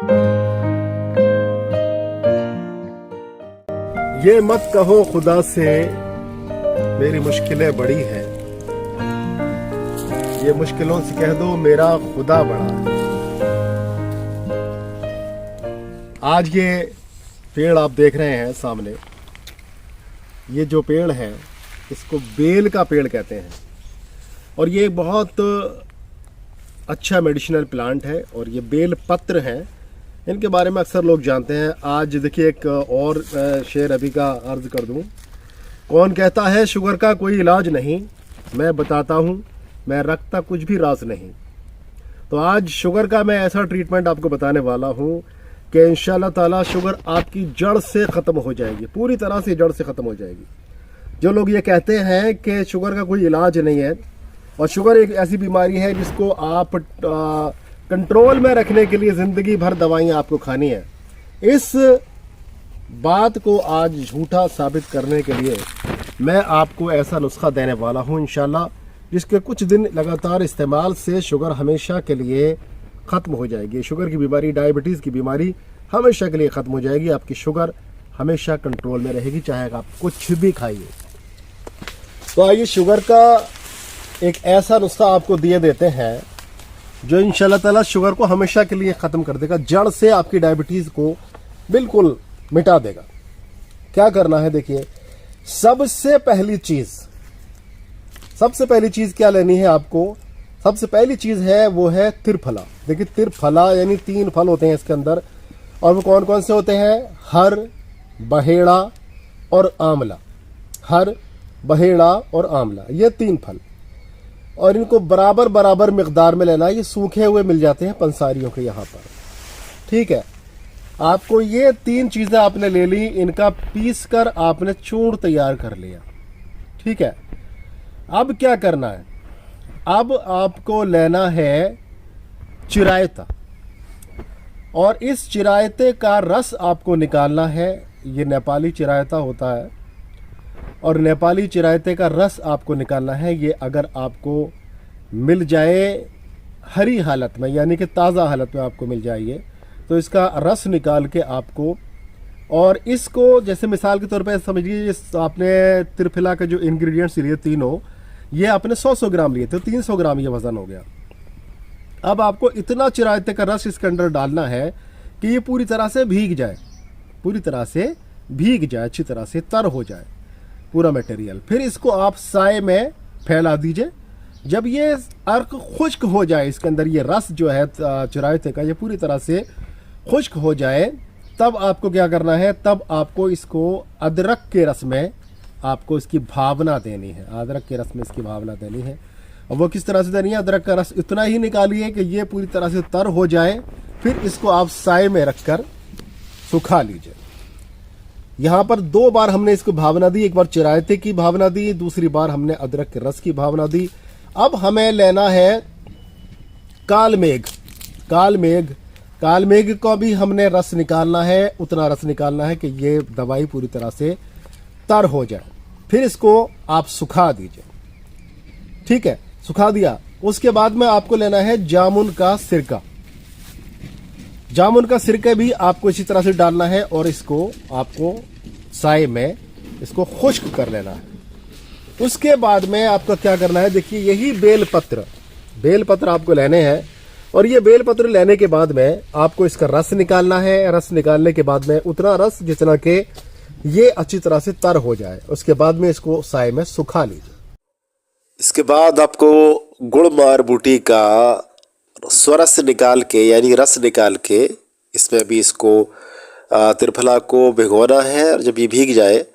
ये मत कहो खुदा से मेरी मुश्किलें बड़ी हैं, ये मुश्किलों से कह दो मेरा खुदा बड़ा है। आज ये पेड़ आप देख रहे हैं सामने, ये जो पेड़ है इसको बेल का पेड़ कहते हैं और ये बहुत अच्छा मेडिसिनल प्लांट है और ये बेल पत्र हैं, इनके बारे में अक्सर लोग जानते हैं। आज देखिए एक और शेर अभी का अर्ज कर दूं। कौन कहता है शुगर का कोई इलाज नहीं, मैं बताता हूं मैं रखता कुछ भी राज नहीं। तो आज शुगर का मैं ऐसा ट्रीटमेंट आपको बताने वाला हूं कि इंशाल्लाह ताला शुगर आपकी जड़ से ख़त्म हो जाएगी, पूरी तरह से जड़ से ख़त्म हो जाएगी। जो लोग ये कहते हैं कि शुगर का कोई इलाज नहीं है, और शुगर एक ऐसी बीमारी है जिसको आप कंट्रोल में रखने के लिए ज़िंदगी भर दवाइयाँ आपको खानी है, इस बात को आज झूठा साबित करने के लिए मैं आपको ऐसा नुस्खा देने वाला हूँ इंशाल्लाह, जिसके कुछ दिन लगातार इस्तेमाल से शुगर हमेशा के लिए ख़त्म हो जाएगी। शुगर की बीमारी, डायबिटीज़ की बीमारी हमेशा के लिए ख़त्म हो जाएगी। आपकी शुगर हमेशा कंट्रोल में रहेगी, चाहे आप कुछ भी खाइए। तो आइए शुगर का एक ऐसा नुस्खा आपको दिए देते हैं जो इंशाल्लाह ताला शुगर को हमेशा के लिए ख़त्म कर देगा, जड़ से आपकी डायबिटीज़ को बिल्कुल मिटा देगा। क्या करना है देखिए, सबसे पहली चीज़ क्या लेनी है आपको। सबसे पहली चीज़ है वो है त्रिफला। देखिए त्रिफला यानी 3 फल होते हैं इसके अंदर, और वो कौन कौन से होते हैं? हर, बहेड़ा और आंवला। हर, बहेड़ा और आंवला, ये 3 फल, और इनको बराबर बराबर मिकदार में लेना है। ये सूखे हुए मिल जाते हैं पंसारियों के यहाँ पर, ठीक है। आपको ये 3 चीज़ें आपने ले ली, इनका पीस कर आपने चूर्ण तैयार कर लिया, ठीक है। अब क्या करना है? अब आपको लेना है चिरायता, और इस चिरायते का रस आपको निकालना है। ये नेपाली चिरायता होता है, और नेपाली चिरायते का रस आपको निकालना है। ये अगर आपको मिल जाए हरी हालत में, यानी कि ताज़ा हालत में आपको मिल जाए, तो इसका रस निकाल के आपको, और इसको जैसे मिसाल के तौर पे समझिए, आपने त्रिफला के जो इंग्रेडिएंट्स लिए तीनों, ये आपने 100 ग्राम लिए थे, 300 ग्राम ये वज़न हो गया। अब आपको इतना चिरायते का रस इसके अंदर डालना है कि ये पूरी तरह से भीग जाए, अच्छी तरह से तर हो जाए पूरा मटेरियल। फिर इसको आप साए में फैला दीजिए। जब ये अर्क खुश्क हो जाए, इसके अंदर ये रस जो है चिरायते का ये पूरी तरह से खुश्क हो जाए, तब आपको क्या करना है? तब आपको इसको अदरक के रस में आपको इसकी भावना देनी है। अदरक के रस में इसकी भावना देनी है, और वो किस तरह से देनी है? अदरक का रस इतना ही निकालिए कि ये पूरी तरह से तर हो जाए। फिर इसको आप साए में रखकर सुखा लीजिए। यहाँ पर 2 बार हमने इसको भावना दी, एक बार चिरायते की भावना दी, दूसरी बार हमने अदरक के रस की भावना दी। अब हमें लेना है कालमेघ को भी हमने रस निकालना है, उतना रस निकालना है कि ये दवाई पूरी तरह से तर हो जाए। फिर इसको आप सुखा दीजिए, ठीक है। सुखा दिया, उसके बाद में आपको लेना है जामुन का सिरका। जामुन का सिरका भी आपको इसी तरह से डालना है, और इसको आपको साए में इसको खुश्क कर लेना है। उसके बाद में आपको क्या करना है? देखिए यही बेल पत्र आपको लेने हैं, और ये बेल पत्र लेने के बाद में आपको इसका रस निकालना है। रस निकालने के बाद में उतना रस जितना कि ये अच्छी तरह से तर हो जाए, उसके बाद में इसको साए में सुखा लीजिए। इसके बाद आपको गुड़मार बूटी का स्वरस निकाल के, यानी रस निकाल के, इसमें भी इसको त्रिफला को भिगोना है, और जब ये भीग जाए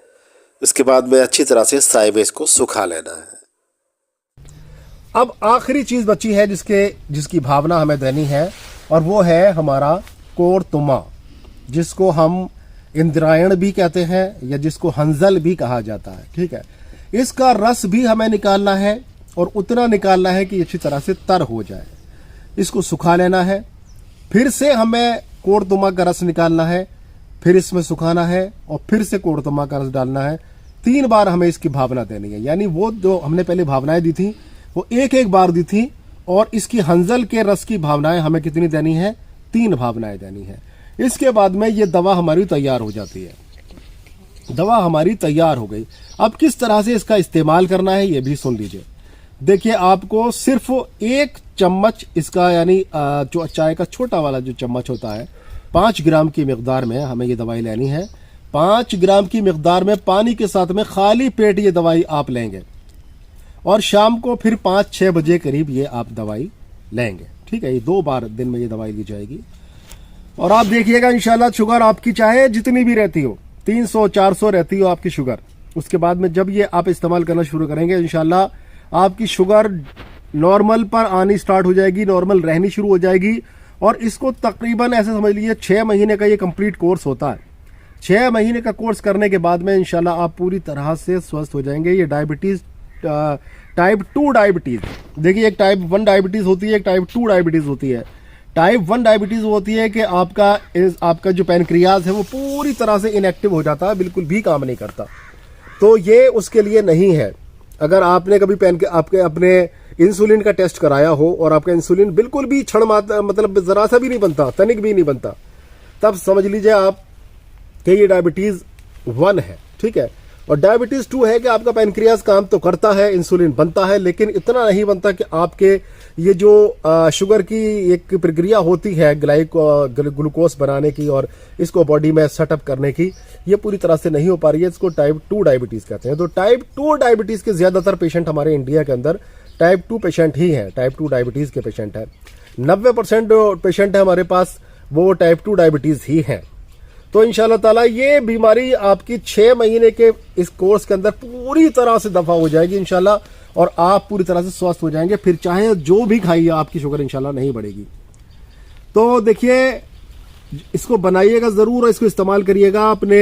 उसके बाद में अच्छी तरह से साए में इसको सुखा लेना है। अब आखिरी चीज़ बची है जिसकी भावना हमें देनी है, और वो है हमारा कोरतुमा, जिसको हम इंद्रायण भी कहते हैं, या जिसको हंजल भी कहा जाता है, ठीक है। इसका रस भी हमें निकालना है, और उतना निकालना है कि अच्छी तरह से तर हो जाए। इसको सुखा लेना है, फिर से हमें कोरतुमा का रस निकालना है, फिर इसमें सुखाना है, और फिर से कोरतुमा का रस डालना है। 3 बार हमें इसकी भावना देनी है, यानी वो जो हमने पहले भावनाएं दी थी वो एक बार दी थी, और इसकी हंजल के रस की भावनाएं हमें कितनी देनी है? 3 भावनाएं देनी है। इसके बाद में ये दवा हमारी तैयार हो जाती है। दवा हमारी तैयार हो गई। अब किस तरह से इसका इस्तेमाल करना है ये भी सुन लीजिए। देखिए, आपको सिर्फ 1 चम्मच इसका, यानी जो चाय का छोटा वाला जो चम्मच होता है, 5 ग्राम की मिकदार में हमें ये दवाई लेनी है। 5 ग्राम की मिकदार में पानी के साथ में खाली पेट ये दवाई आप लेंगे और शाम को फिर 5-6 बजे करीब ये आप दवाई लेंगे। ठीक है, ये 2 बार दिन में ये दवाई ली जाएगी। और आप देखिएगा इंशाल्लाह शुगर आपकी चाहे जितनी भी रहती हो, 300-400 रहती हो आपकी शुगर, उसके बाद में जब ये आप इस्तेमाल करना शुरू करेंगे इंशाल्लाह आपकी शुगर नॉर्मल पर आनी स्टार्ट हो जाएगी, नॉर्मल रहनी शुरू हो जाएगी। और इसको तकरीबन ऐसे समझ लीजिए 6 महीने का ये कंप्लीट कोर्स होता है। 6 महीने का कोर्स करने के बाद में इंशाल्लाह आप पूरी तरह से स्वस्थ हो जाएंगे। ये डायबिटीज़, टाइप 2 डायबिटीज़, देखिए एक टाइप 1 डायबिटीज़ होती है, एक टाइप 2 डायबिटीज़ होती है। टाइप 1 डायबिटीज़ होती है कि आपका जो पैनक्रियाज है वो पूरी तरह से इनएक्टिव हो जाता है, बिल्कुल भी काम नहीं करता। तो ये उसके लिए नहीं है। अगर आपने कभी आपके अपने इंसुलिन का टेस्ट कराया हो और आपका इंसुलिन बिल्कुल भी क्षण मात्र, मतलब ज़रा सा भी नहीं बनता, तनिक भी नहीं बनता, तब समझ लीजिए आप कि ये डायबिटीज़ 1 है। ठीक है, और डायबिटीज़ 2 है कि आपका पैनक्रियाज काम तो करता है, इंसुलिन बनता है, लेकिन इतना नहीं बनता कि आपके ये जो शुगर की एक प्रक्रिया होती है ग्लूकोज बनाने की और इसको बॉडी में सेटअप करने की, ये पूरी तरह से नहीं हो पा रही है। इसको टाइप 2 डायबिटीज़ कहते हैं। तो टाइप 2 डायबिटीज़ के ज़्यादातर पेशेंट हमारे इंडिया के अंदर टाइप 2 पेशेंट ही हैं, टाइप 2 डायबिटीज़ के पेशेंट हैं। 90% पेशेंट है हमारे पास वो टाइप 2 डायबिटीज़ ही हैं। तो इंशाल्लाह ताला ये बीमारी आपकी 6 महीने के इस कोर्स के अंदर पूरी तरह से दफा हो जाएगी इंशाल्लाह, और आप पूरी तरह से स्वस्थ हो जाएंगे। फिर चाहे जो भी खाइए आपकी शुगर इंशाल्लाह नहीं बढ़ेगी। तो देखिए, इसको बनाइएगा ज़रूर और इसको इस्तेमाल करिएगा। अपने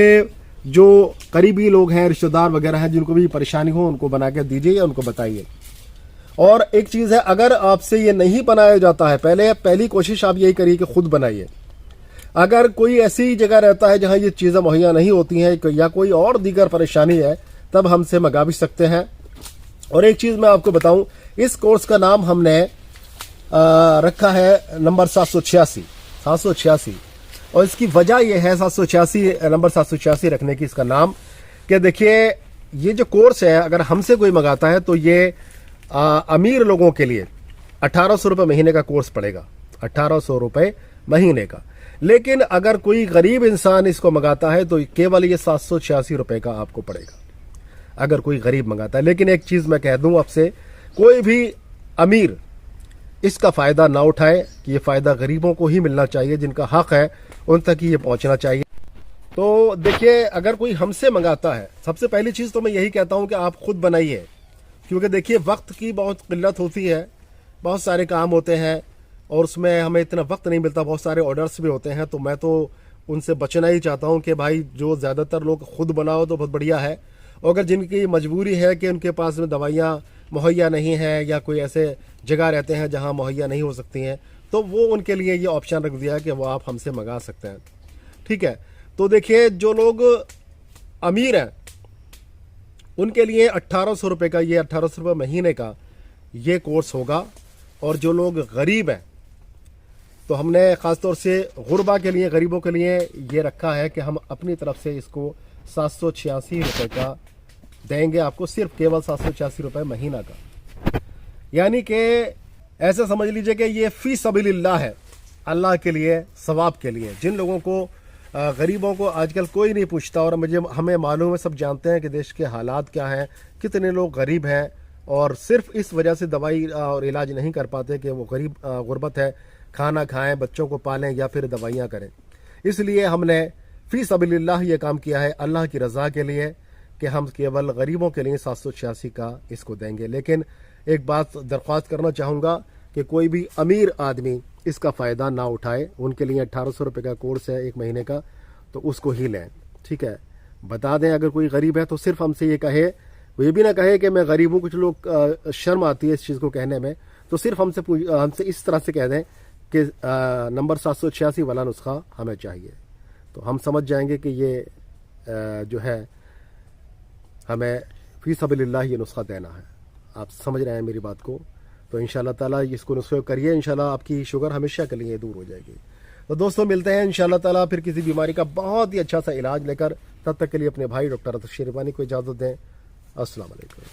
जो करीबी लोग हैं, रिश्तेदार वगैरह हैं, जिनको भी परेशानी हो उनको बना के दीजिए या उनको बताइए। और एक चीज़ है, अगर आपसे ये नहीं बनाया जाता है, पहली कोशिश आप यही करिए कि खुद बनाइए। अगर कोई ऐसी जगह रहता है जहां ये चीज़ें मुहैया नहीं होती हैं या कोई और दीगर परेशानी है, तब हमसे मंगा भी सकते हैं। और एक चीज़ मैं आपको बताऊं, इस कोर्स का नाम हमने रखा है नंबर 786। और इसकी वजह यह है 786 नंबर 786 रखने की इसका नाम, कि देखिए ये जो कोर्स है अगर हमसे कोई मंगाता है तो ये अमीर लोगों के लिए 1800 रुपये महीने का कोर्स पड़ेगा, 1800 रुपये महीने का। लेकिन अगर कोई गरीब इंसान इसको मंगाता है तो केवल ये 786 रुपये का आपको पड़ेगा, अगर कोई गरीब मंगाता है। लेकिन एक चीज़ मैं कह दूं आपसे, कोई भी अमीर इसका फ़ायदा ना उठाए, कि ये फ़ायदा गरीबों को ही मिलना चाहिए, जिनका हक़ है उन तक ही ये पहुंचना चाहिए। तो देखिए, अगर कोई हमसे मंगाता है, सबसे पहली चीज़ तो मैं यही कहता हूं कि आप खुद बनाइए, क्योंकि देखिए वक्त की बहुत किल्लत होती है, बहुत सारे काम होते हैं और उसमें हमें इतना वक्त नहीं मिलता, बहुत सारे ऑर्डर्स भी होते हैं। तो मैं तो उनसे बचना ही चाहता हूं कि भाई जो ज़्यादातर लोग खुद बनाओ तो बहुत बढ़िया है। और अगर जिनकी मजबूरी है कि उनके पास में दवाइयाँ मुहैया नहीं हैं या कोई ऐसे जगह रहते हैं जहां मुहैया नहीं हो सकती हैं, तो वो उनके लिए ये ऑप्शन रख दिया है कि वो आप हमसे मंगा सकते हैं। ठीक है, तो देखिए जो लोग अमीर हैं उनके लिए 1800 रुपये का, ये 1800 रुपये महीने का ये कोर्स होगा। और जो लोग गरीब हैं तो हमने ख़ास तौर से गुरबा के लिए, गरीबों के लिए ये रखा है कि हम अपनी तरफ से इसको 786 रुपये का देंगे आपको, सिर्फ केवल 786 रुपये महीना का। यानी कि ऐसे समझ लीजिए कि ये फ़ी सबीलिल्लाह है, अल्लाह के लिए, सवाब के लिए। जिन लोगों को, गरीबों को आजकल कोई नहीं पूछता, और हमें मालूम है, सब जानते हैं कि देश के हालात क्या हैं, कितने लोग गरीब हैं और सिर्फ इस वजह से दवाई और इलाज नहीं कर पाते कि वो गरीब गुर्बत है, खाना खाएं, बच्चों को पालें या फिर दवाइयाँ करें। इसलिए हमने फ़ी सबीलिल्लाह ये काम किया है, अल्लाह की रज़ा के लिए, कि हम केवल गरीबों के लिए 786 का इसको देंगे। लेकिन एक बात दरख्वास्त करना चाहूँगा कि कोई भी अमीर आदमी इसका फ़ायदा ना उठाए। उनके लिए 1800 रुपये का कोर्स है 1 महीने का, तो उसको ही लें। ठीक है, बता दें अगर कोई गरीब है तो सिर्फ हमसे ये कहे, वो ये भी ना कहे कि मैं गरीब हूँ। कुछ लोग शर्म आती है इस चीज़ को कहने में, तो सिर्फ हमसे इस तरह से कह दें कि नंबर 786 वाला नुस्खा हमें चाहिए, तो हम समझ जाएंगे कि ये जो है हमें फ़ी सबीलिल्लाह ये नुस्खा देना है। आप समझ रहे हैं मेरी बात को? तो इंशाल्लाह ताला इसको नुस्खा करिए, इंशाल्लाह आपकी शुगर हमेशा के लिए दूर हो जाएगी। तो दोस्तों मिलते हैं इंशाल्लाह ताला फिर किसी बीमारी का बहुत ही अच्छा सा इलाज लेकर। तब तक के लिए अपने भाई डॉक्टर अतुल शेरवानी को इजाज़त दें। अस्सलाम वालेकुम।